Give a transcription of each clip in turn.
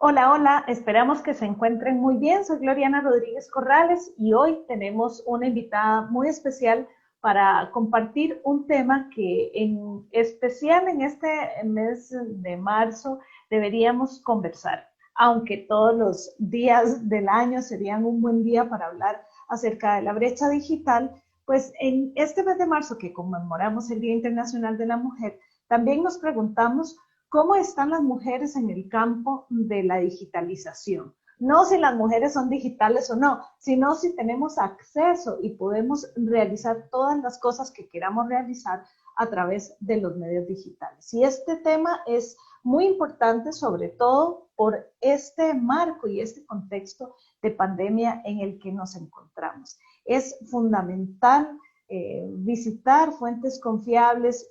Hola, hola, esperamos que se encuentren muy bien. Soy Gloriana Rodríguez Corrales y hoy tenemos una invitada muy especial para compartir un tema que en especial en este mes de marzo deberíamos conversar, aunque todos los días del año serían un buen día para hablar acerca de la brecha digital, pues en este mes de marzo que conmemoramos el Día Internacional de la Mujer, también nos preguntamos cómo están las mujeres en el campo de la digitalización. No si las mujeres son digitales o no, sino si tenemos acceso y podemos realizar todas las cosas que queramos realizar a través de los medios digitales. Y este tema es muy importante, sobre todo por este marco y este contexto de pandemia en el que nos encontramos. Es fundamental visitar fuentes confiables,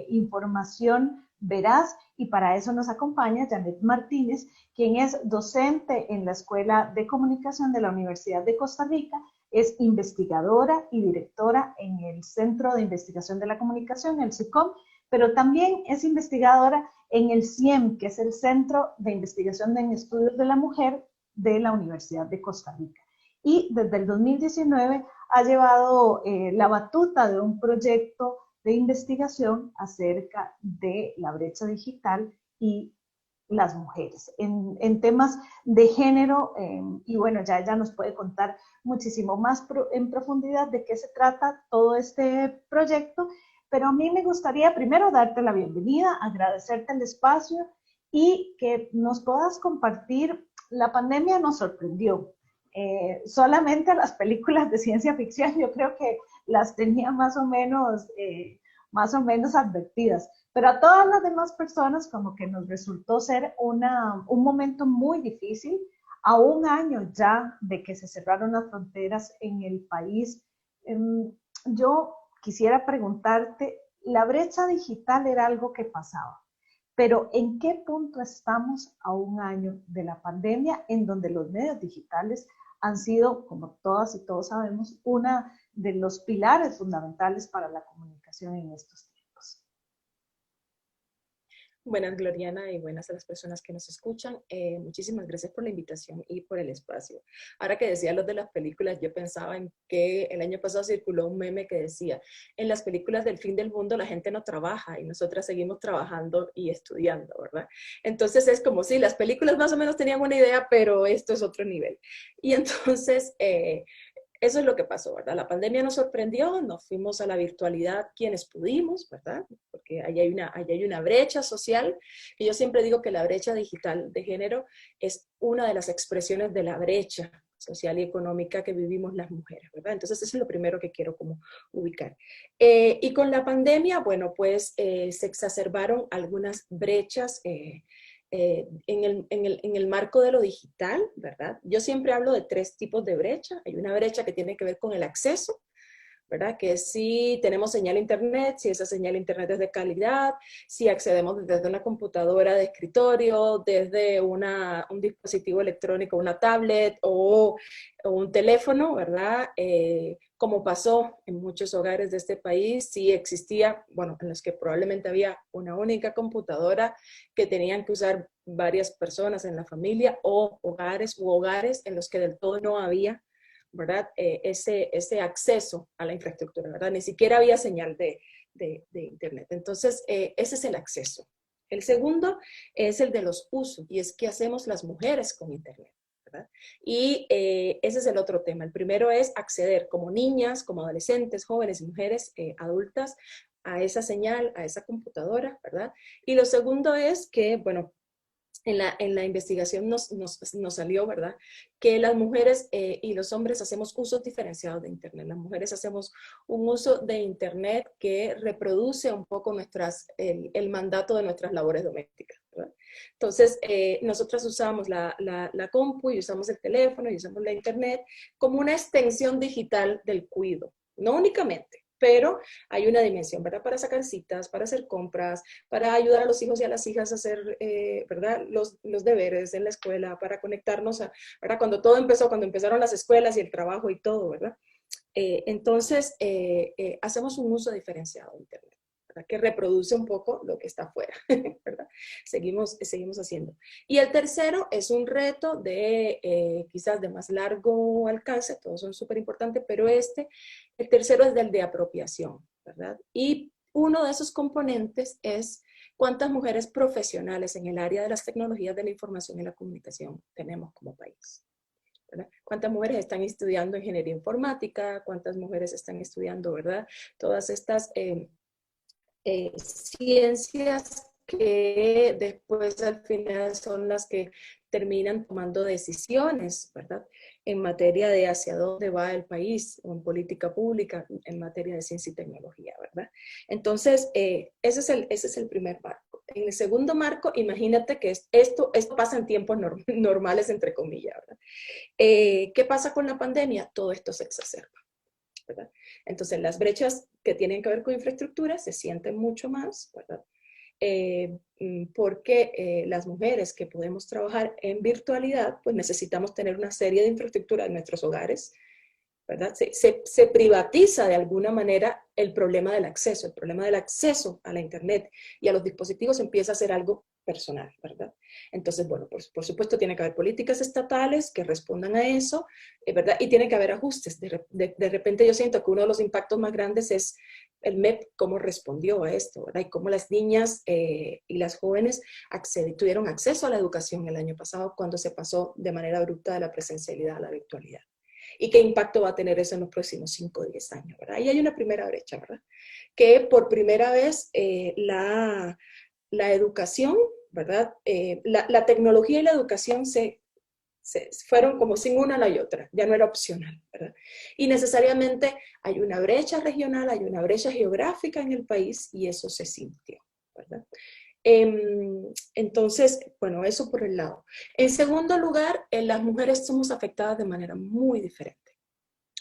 información veraz, y para eso nos acompaña Janet Martínez, quien es docente en la Escuela de Comunicación de la Universidad de Costa Rica, es investigadora y directora en el Centro de Investigación de la Comunicación, el CICOM, pero también es investigadora en el CIEM, que es el Centro de Investigación en Estudios de la Mujer de la Universidad de Costa Rica. Y desde el 2019 ha llevado la batuta de un proyecto de investigación acerca de la brecha digital y las mujeres en temas de género, y bueno, ya ella nos puede contar muchísimo más en profundidad de qué se trata todo este proyecto, pero a mí me gustaría primero darte la bienvenida, agradecerte el espacio y que nos puedas compartir. La pandemia nos sorprendió. Solamente las películas de ciencia ficción yo creo que las tenía más o menos advertidas, pero a todas las demás personas como que nos resultó ser un momento muy difícil, a un año ya de que se cerraron las fronteras en el país. Yo quisiera preguntarte, la brecha digital era algo que pasaba, pero ¿en qué punto estamos a un año de la pandemia en donde los medios digitales han sido, como todas y todos sabemos, una de los pilares fundamentales para la comunicación en estos tiempos? Buenas, Gloriana, y buenas a las personas que nos escuchan. Muchísimas gracias por la invitación y por el espacio. Ahora que decía lo de las películas, yo pensaba en que el año pasado circuló un meme que decía, en las películas del fin del mundo la gente no trabaja y nosotras seguimos trabajando y estudiando, ¿verdad? Entonces es como si las películas más o menos tenían una idea, pero esto es otro nivel. Y entonces eso es lo que pasó, ¿verdad? La pandemia nos sorprendió, nos fuimos a la virtualidad quienes pudimos, ¿verdad? Porque ahí hay una brecha social, que yo siempre digo que la brecha digital de género es una de las expresiones de la brecha social y económica que vivimos las mujeres, ¿verdad? Entonces eso es lo primero que quiero como ubicar. Y con la pandemia, bueno, pues se exacerbaron algunas brechas en el marco de lo digital, ¿verdad? Yo siempre hablo de tres tipos de brecha. Hay una brecha que tiene que ver con el acceso, ¿verdad? Que si tenemos señal a internet, si esa señal a internet es de calidad, si accedemos desde una computadora de escritorio, desde un dispositivo electrónico, una tablet o un teléfono, ¿verdad? Como pasó en muchos hogares de este país, sí existía, bueno, en los que probablemente había una única computadora que tenían que usar varias personas en la familia, o hogares en los que del todo no había, ¿verdad? Ese acceso a la infraestructura, ¿verdad? Ni siquiera había señal de Internet. Entonces, ese es el acceso. El segundo es el de los usos, y es qué hacemos las mujeres con Internet, ¿verdad? Y ese es el otro tema. El primero es acceder como niñas, como adolescentes, jóvenes, mujeres, adultas, a esa señal, a esa computadora, ¿verdad? Y lo segundo es que, bueno, en la investigación nos salió, ¿verdad? Que las mujeres y los hombres hacemos usos diferenciados de Internet. Las mujeres hacemos un uso de Internet que reproduce un poco el mandato de nuestras labores domésticas, ¿verdad? Entonces, nosotras usamos la compu y usamos el teléfono y usamos la Internet como una extensión digital del cuido. No únicamente, pero hay una dimensión, ¿verdad? Para sacar citas, para hacer compras, para ayudar a los hijos y a las hijas a hacer, ¿verdad? Los deberes en la escuela, para conectarnos, ¿verdad? Cuando todo empezó, cuando empezaron las escuelas y el trabajo y todo, ¿verdad? Entonces, hacemos un uso diferenciado de Internet. ¿verdad? Que reproduce un poco lo que está afuera, ¿verdad? Seguimos haciendo. Y el tercero es un reto de quizás de más largo alcance, todos son súper importantes, pero el tercero es del de apropiación, ¿verdad? Y uno de esos componentes es cuántas mujeres profesionales en el área de las tecnologías de la información y la comunicación tenemos como país, ¿verdad? ¿Cuántas mujeres están estudiando ingeniería informática? ¿Cuántas mujeres están estudiando, verdad? Todas estas ciencias que después al final son las que terminan tomando decisiones, ¿verdad? En materia de hacia dónde va el país, o en política pública, en materia de ciencia y tecnología, ¿verdad? Entonces, ese es el primer marco. En el segundo marco, imagínate que esto pasa en tiempos normales, entre comillas, ¿verdad? ¿Qué pasa con la pandemia? Todo esto se exacerba, ¿verdad? Entonces, las brechas que tienen que ver con infraestructura se sienten mucho más, ¿verdad? Porque las mujeres que podemos trabajar en virtualidad, pues necesitamos tener una serie de infraestructura en nuestros hogares, ¿verdad? Se privatiza de alguna manera el problema del acceso. El problema del acceso a la Internet y a los dispositivos empieza a ser algo personal, ¿verdad? Entonces, bueno, por supuesto tiene que haber políticas estatales que respondan a eso, ¿verdad? Y tiene que haber ajustes. De repente yo siento que uno de los impactos más grandes es el MEP, cómo respondió a esto, ¿verdad? Y cómo las niñas y las jóvenes tuvieron acceso a la educación el año pasado cuando se pasó de manera abrupta de la presencialidad a la virtualidad. ¿Y qué impacto va a tener eso en los próximos 5 o 10 años, ¿verdad? Y hay una primera brecha, ¿verdad? Que por primera vez la educación, ¿verdad? La tecnología y la educación se fueron como sin una a la otra, ya no era opcional, ¿verdad? Y necesariamente hay una brecha regional, hay una brecha geográfica en el país y eso se sintió, ¿verdad? Entonces, bueno, eso por el lado. En segundo lugar, las mujeres somos afectadas de manera muy diferente,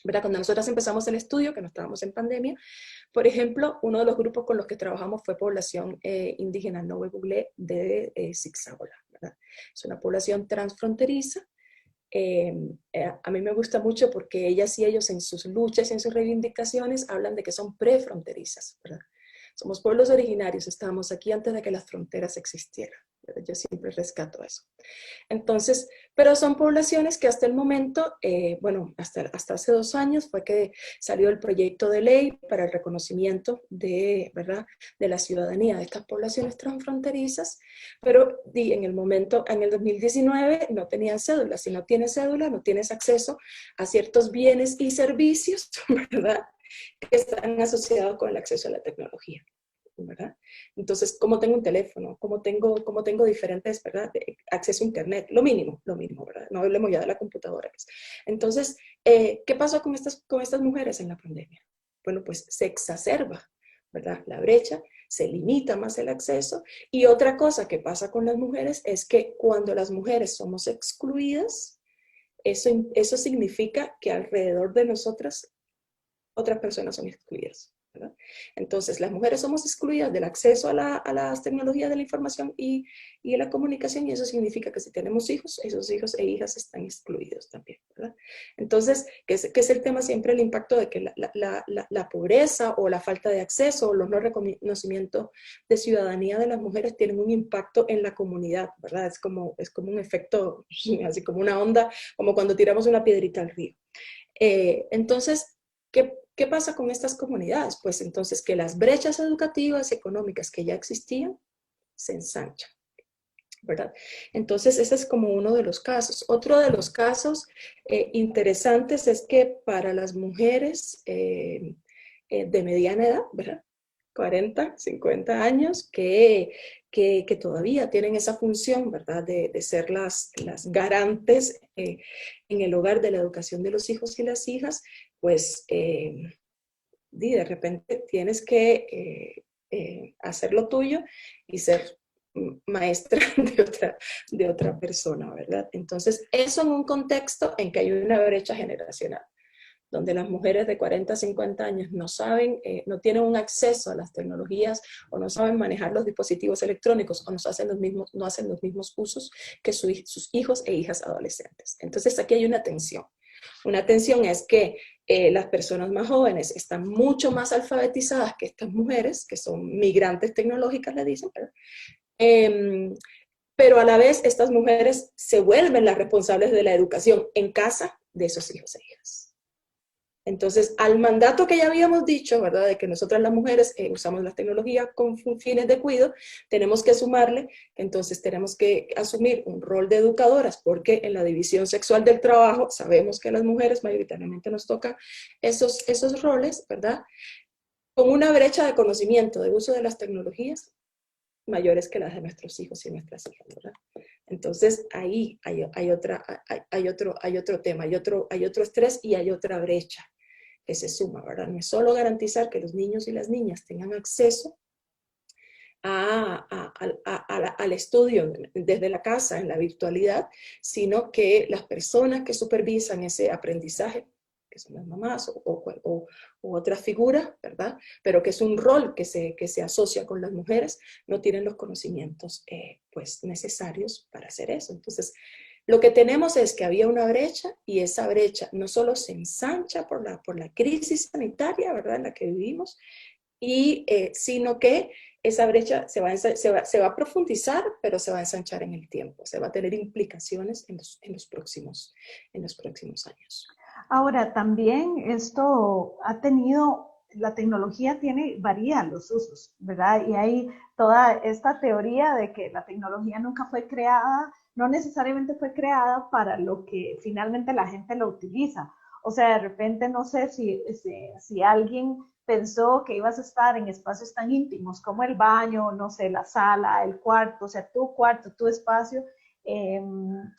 ¿verdad? Cuando nosotras empezamos el estudio, que no estábamos en pandemia, por ejemplo, uno de los grupos con los que trabajamos fue población indígena Nowe-Buglé de Zigzagola, ¿verdad? Es una población transfronteriza. A mí me gusta mucho porque ellas y ellos en sus luchas y en sus reivindicaciones hablan de que son prefronterizas, ¿verdad? Somos pueblos originarios, estábamos aquí antes de que las fronteras existieran, ¿verdad? Yo siempre rescato eso. Entonces, pero son poblaciones que hasta el momento, bueno, hasta hace 2 años fue que salió el proyecto de ley para el reconocimiento de, ¿verdad?, de la ciudadanía de estas poblaciones transfronterizas, pero en el momento, en el 2019, no tenían cédula. Si no tienes cédula, no tienes acceso a ciertos bienes y servicios, ¿verdad?, que están asociados con el acceso a la tecnología, ¿verdad? Entonces, ¿cómo tengo un teléfono? ¿Cómo tengo diferentes, ¿verdad?, acceso a Internet? Lo mínimo, ¿verdad? No hablemos ya de la computadora. Pues. Entonces, ¿qué pasó con estas mujeres en la pandemia? Bueno, pues se exacerba, ¿verdad?, la brecha, se limita más el acceso. Y otra cosa que pasa con las mujeres es que cuando las mujeres somos excluidas, eso significa que alrededor de nosotras otras personas son excluidas, ¿verdad? Entonces, las mujeres somos excluidas del acceso a las tecnologías de la información y de la comunicación, y eso significa que si tenemos hijos, esos hijos e hijas están excluidos también, ¿verdad? Entonces, ¿qué es el tema siempre? El impacto de que la pobreza o la falta de acceso o los no reconocimientos de ciudadanía de las mujeres tienen un impacto en la comunidad, ¿verdad? Es como un efecto, así como una onda, como cuando tiramos una piedrita al río. Entonces, ¿qué pasa con estas comunidades? Pues entonces que las brechas educativas y económicas que ya existían se ensanchan, ¿verdad? Entonces ese es como uno de los casos. Otro de los casos interesantes es que para las mujeres de mediana edad, ¿verdad?, 40, 50 años, que todavía tienen esa función, ¿verdad?, de ser las garantes en el hogar de la educación de los hijos y las hijas, pues de repente tienes que hacer lo tuyo y ser maestra de otra persona, ¿verdad? Entonces, eso en un contexto en que hay una brecha generacional, donde las mujeres de 40 a 50 años no saben, no tienen un acceso a las tecnologías o no saben manejar los dispositivos electrónicos o no hacen los mismos usos que sus hijos e hijas adolescentes. Entonces aquí hay una tensión. Una tensión es que las personas más jóvenes están mucho más alfabetizadas que estas mujeres, que son migrantes tecnológicas, le dicen, ¿verdad? Pero a la vez estas mujeres se vuelven las responsables de la educación en casa de esos hijos e hijas. Entonces, al mandato que ya habíamos dicho, ¿verdad?, de que nosotras las mujeres usamos las tecnologías con fines de cuidado, tenemos que sumarle, entonces tenemos que asumir un rol de educadoras, porque en la división sexual del trabajo sabemos que a las mujeres mayoritariamente nos tocan esos roles, ¿verdad?, con una brecha de conocimiento de uso de las tecnologías mayores que las de nuestros hijos y nuestras hijas, ¿verdad? Entonces, ahí hay otro tema, hay otro estrés y hay otra brecha que se suma, ¿verdad? No es solo garantizar que los niños y las niñas tengan acceso al estudio desde la casa, en la virtualidad, sino que las personas que supervisan ese aprendizaje, que son las mamás o otras figuras, ¿verdad? Pero que es un rol que se asocia con las mujeres, no tienen los conocimientos pues, necesarios para hacer eso. Entonces, lo que tenemos es que había una brecha y esa brecha no solo se ensancha por la crisis sanitaria, ¿verdad?, en la que vivimos, sino que esa brecha se va a profundizar, pero se va a ensanchar en el tiempo, se va a tener implicaciones en los próximos años. Ahora, también esto ha tenido, la tecnología varía los usos, ¿verdad? Y hay toda esta teoría de que la tecnología nunca fue creada, no necesariamente fue creada para lo que finalmente la gente lo utiliza. O sea, de repente no sé si alguien pensó que ibas a estar en espacios tan íntimos como el baño, no sé, la sala, el cuarto, o sea, tu cuarto, tu espacio, eh,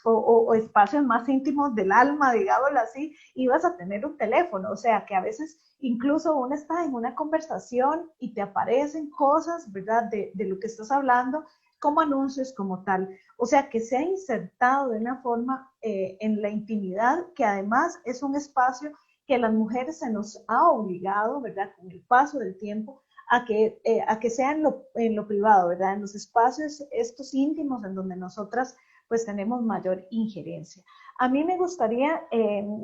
o espacios más íntimos del alma, digámoslo así, ibas a tener un teléfono. O sea, que a veces incluso uno está en una conversación y te aparecen cosas, ¿verdad?, de lo que estás hablando, como anuncios, como tal. O sea, que se ha insertado de una forma en la intimidad, que además es un espacio que a las mujeres se nos ha obligado, ¿verdad?, con el paso del tiempo, a que sea en lo privado, ¿verdad?, en los espacios estos íntimos en donde nosotras pues tenemos mayor injerencia. A mí me gustaría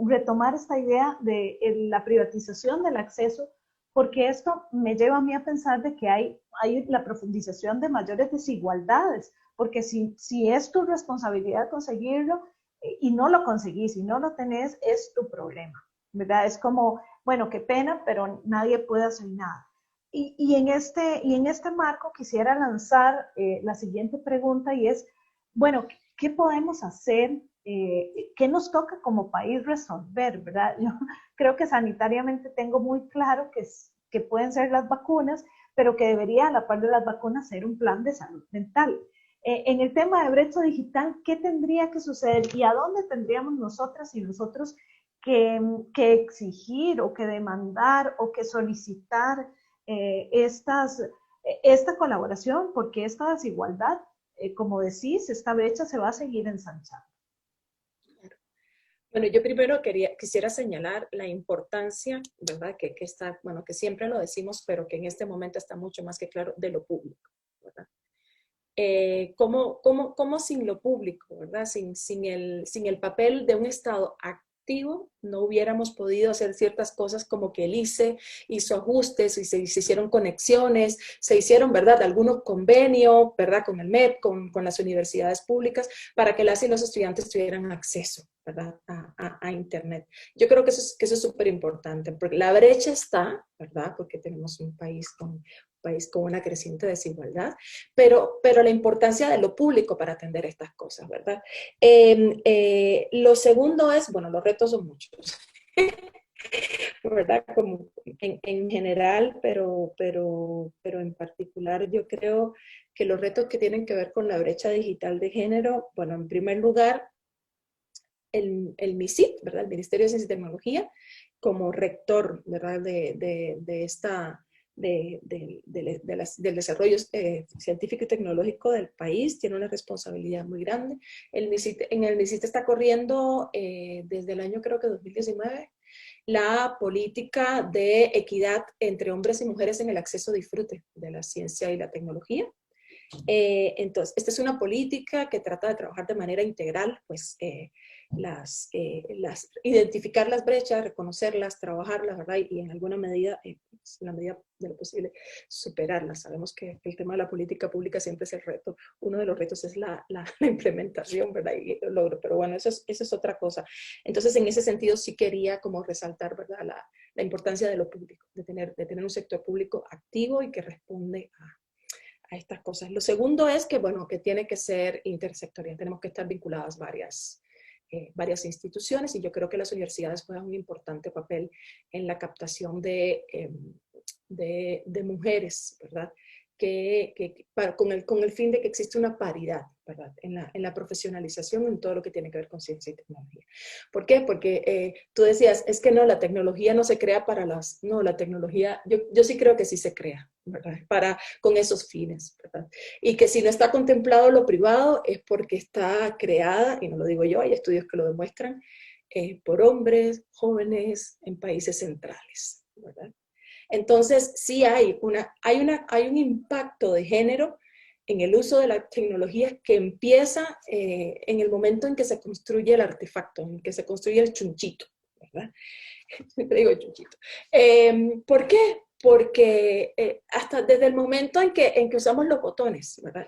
retomar esta idea de la privatización del acceso, porque esto me lleva a mí a pensar de que hay la profundización de mayores desigualdades, porque si es tu responsabilidad conseguirlo y no lo conseguís, y no lo tenés, es tu problema, ¿verdad? Es como, bueno, qué pena, pero nadie puede hacer nada. Y en este marco quisiera lanzar la siguiente pregunta, y es, bueno, ¿qué podemos hacer? ¿Qué nos toca como país resolver, verdad? Yo creo que sanitariamente tengo muy claro que pueden ser las vacunas, pero que debería, a la par de las vacunas, ser un plan de salud mental. En el tema de brecha digital, ¿qué tendría que suceder y a dónde tendríamos nosotras y nosotros que exigir o que demandar o que solicitar esta colaboración? Porque esta desigualdad, como decís, esta brecha se va a seguir ensanchando. Bueno, yo primero quisiera señalar la importancia, ¿verdad?, que está, bueno, que siempre lo decimos, pero que en este momento está mucho más que claro, de lo público, ¿verdad? ¿Cómo sin lo público, ¿verdad? Sin el papel de un Estado activo, no hubiéramos podido hacer ciertas cosas como que el ICE hizo ajustes y se hicieron conexiones, se hicieron, ¿verdad?, algunos convenios, ¿verdad?, con el MEP, con las universidades públicas, para que las y los estudiantes tuvieran acceso, ¿verdad?, a Internet. Yo creo que eso es súper importante, porque la brecha está, ¿verdad?, porque tenemos un país con una creciente desigualdad, pero la importancia de lo público para atender estas cosas, ¿verdad? Lo segundo es, bueno, los retos son muchos, ¿verdad? Como en general, pero en particular yo creo que los retos que tienen que ver con la brecha digital de género, bueno, en primer lugar, el MISIT, ¿verdad?, el Ministerio de Ciencia y Tecnología, como rector, ¿verdad?, del desarrollo científico y tecnológico del país, tiene una responsabilidad muy grande. En el MISIT está corriendo desde el año, creo que 2019, la política de equidad entre hombres y mujeres en el acceso a disfrute de la ciencia y la tecnología. Entonces, esta es una política que trata de trabajar de manera integral, pues, identificar las brechas, reconocerlas, trabajarlas, ¿verdad? Y en alguna medida, pues, en la medida de lo posible, superarlas. Sabemos que el tema de la política pública siempre es el reto. Uno de los retos es la implementación, ¿verdad? Y el logro, pero bueno, eso es otra cosa. Entonces, en ese sentido, sí quería como resaltar, ¿verdad? La importancia de lo público, de tener un sector público activo y que responde a estas cosas. Lo segundo es que, bueno, que tiene que ser intersectorial. Tenemos que estar vinculadas varias instituciones y yo creo que las universidades juegan un importante papel en la captación de mujeres, ¿verdad? Con el fin de que existe una paridad, ¿verdad? En la profesionalización, en todo lo que tiene que ver con ciencia y tecnología. ¿Por qué? Porque tú decías, es que no, la tecnología no se crea no, la tecnología, yo sí creo que sí se crea, ¿verdad? Con esos fines, ¿verdad? Y que si no está contemplado lo privado es porque está creada, y no lo digo yo, hay estudios que lo demuestran, por hombres jóvenes en países centrales, ¿verdad? Entonces, sí hay un impacto de género en el uso de la tecnología que empieza en el momento en que se construye el artefacto, en que se construye el chunchito, ¿verdad? Siempre digo chunchito. ¿Por qué? Porque hasta desde el momento en que usamos los botones, ¿verdad?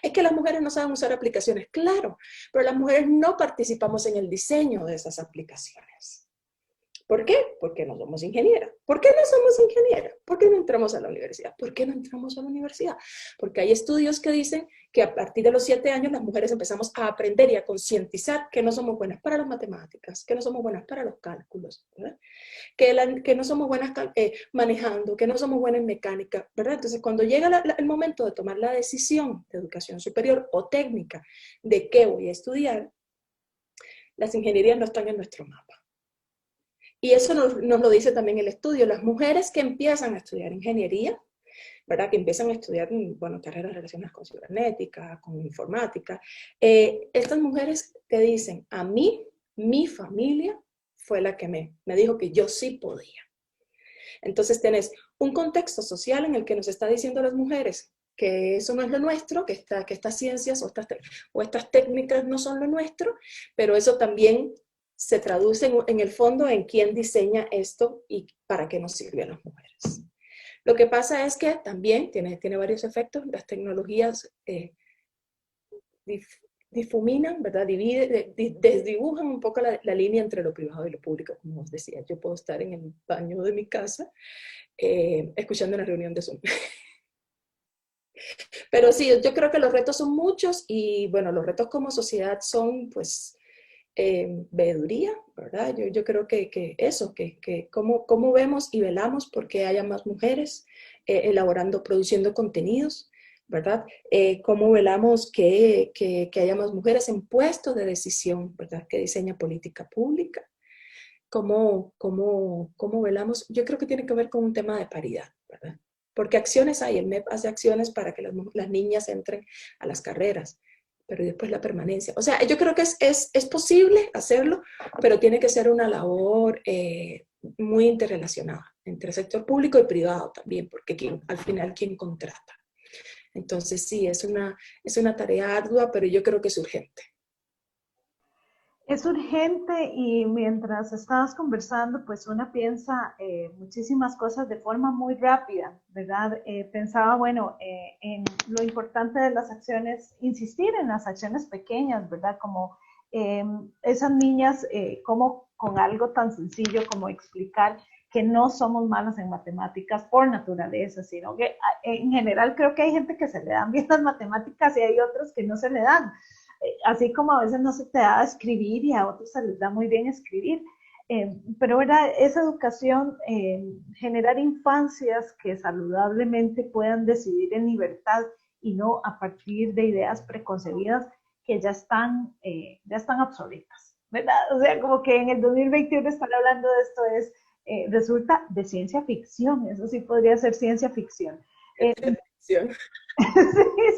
Es que las mujeres no saben usar aplicaciones, claro, pero las mujeres no participamos en el diseño de esas aplicaciones. ¿Por qué? Porque no somos ingenieras. ¿Por qué no somos ingenieras? ¿Por qué no entramos a la universidad? ¿Por qué no entramos a la universidad? Porque hay estudios que dicen que a partir de los 7 años las mujeres empezamos a aprender y a concientizar que no somos buenas para las matemáticas, que no somos buenas para los cálculos, ¿verdad? Que no somos buenas manejando, que no somos buenas en mecánica, ¿verdad? Entonces, cuando llega el momento de tomar la decisión de educación superior o técnica de qué voy a estudiar, las ingenierías no están en nuestro mapa. Y eso nos lo dice también el estudio. Las mujeres que empiezan a estudiar ingeniería, ¿verdad? Que empiezan a estudiar, bueno, carreras relacionadas con cibernética, con informática, estas mujeres te dicen, a mí, mi familia fue la que me dijo que yo sí podía. Entonces tenés un contexto social en el que nos está diciendo a las mujeres que eso no es lo nuestro, que estas ciencias o estas técnicas no son lo nuestro, pero eso también se traduce en el fondo en quién diseña esto y para qué nos sirve a las mujeres. Lo que pasa es que también tiene varios efectos. Las tecnologías difuminan, ¿verdad? Desdibujan un poco la línea entre lo privado y lo público, como os decía. Yo puedo estar en el baño de mi casa escuchando una reunión de Zoom. Pero sí, yo creo que los retos son muchos y bueno, los retos como sociedad son pues veeduría, ¿verdad? Yo creo que eso, que cómo vemos y velamos porque haya más mujeres elaborando, produciendo contenidos, ¿verdad? Cómo velamos que haya más mujeres en puestos de decisión, ¿verdad? Que diseña política pública. Cómo velamos, yo creo que tiene que ver con un tema de paridad, ¿verdad? Porque acciones hay, el MEP hace acciones para que las niñas entren a las carreras, pero después la permanencia. O sea, yo creo que es posible hacerlo, pero tiene que ser una labor muy interrelacionada entre el sector público y privado también, porque al final, ¿quién contrata? Entonces, sí, es una tarea ardua, pero yo creo que es urgente. Es urgente y mientras estabas conversando, pues una piensa muchísimas cosas de forma muy rápida, ¿verdad? Pensaba, bueno, en lo importante de las acciones, insistir en las acciones pequeñas, ¿verdad? Como esas niñas, como con algo tan sencillo como explicar que no somos malas en matemáticas por naturaleza, sino que en general creo que hay gente que se le dan bien las matemáticas y hay otros que no se le dan. Así como a veces no se te da escribir y a otros se les da muy bien escribir. Pero ¿verdad? Esa educación, generar infancias que saludablemente puedan decidir en libertad y no a partir de ideas preconcebidas que ya están obsoletas, ¿verdad? O sea, como que en el 2021 estar hablando de esto resulta de ciencia ficción, eso sí podría ser ciencia ficción. Sí,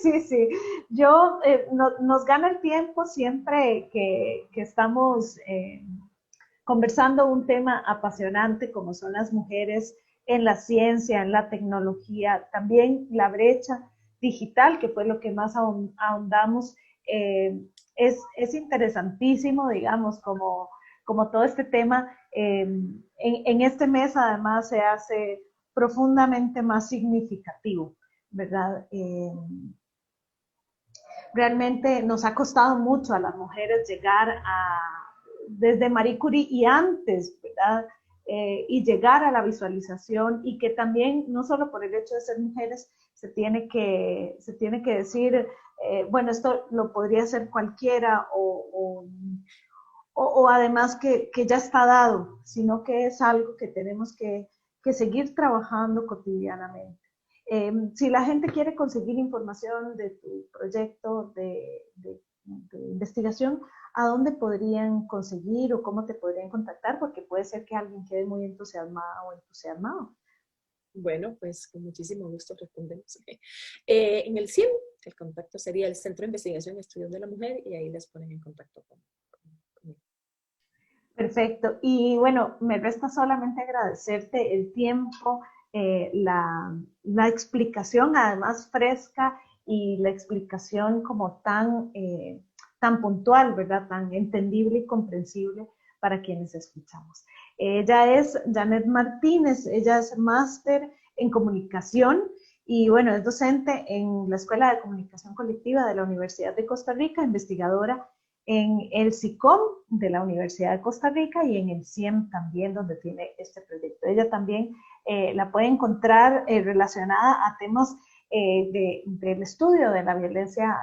sí, sí. Nos gana el tiempo siempre que estamos conversando un tema apasionante como son las mujeres en la ciencia, en la tecnología, también la brecha digital, que fue lo que más ahondamos. Es interesantísimo, digamos, como todo este tema. En este mes además se hace profundamente más significativo, ¿verdad? Realmente nos ha costado mucho a las mujeres llegar desde Marie Curie y antes, ¿verdad? Y llegar a la visualización, y que también, no solo por el hecho de ser mujeres, se tiene que decir, bueno, esto lo podría hacer cualquiera, o además que ya está dado, sino que es algo que tenemos que seguir trabajando cotidianamente. Si la gente quiere conseguir información de tu proyecto de investigación, ¿a dónde podrían conseguir o cómo te podrían contactar? Porque puede ser que alguien quede muy entusiasmado o entusiasmado. Bueno, pues con muchísimo gusto respondemos. En el CIEM, el contacto sería el Centro de Investigación y Estudios de la Mujer, y ahí les ponen en contacto conmigo. Perfecto. Y bueno, me resta solamente agradecerte el tiempo, la explicación además fresca, y la explicación como tan puntual, ¿verdad? Tan entendible y comprensible para quienes escuchamos. Ella es Janet Martínez, ella es máster en comunicación y bueno, es docente en la Escuela de Comunicación Colectiva de la Universidad de Costa Rica, investigadora en el SICOM de la Universidad de Costa Rica y en el CIEM también, donde tiene este proyecto. Ella también la puede encontrar relacionada a temas del estudio de la violencia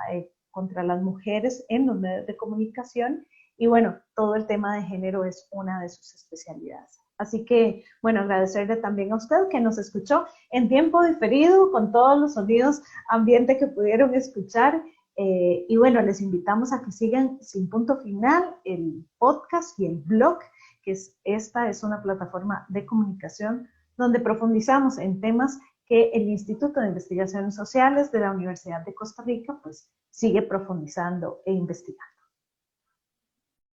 contra las mujeres en los medios de comunicación, y bueno, todo el tema de género es una de sus especialidades. Así que, bueno, agradecerle también a usted que nos escuchó en tiempo diferido, con todos los sonidos ambiente que pudieron escuchar. Y bueno, les invitamos a que sigan Sin Punto Final, el podcast y el blog, esta es una plataforma de comunicación donde profundizamos en temas que el Instituto de Investigaciones Sociales de la Universidad de Costa Rica pues sigue profundizando e investigando.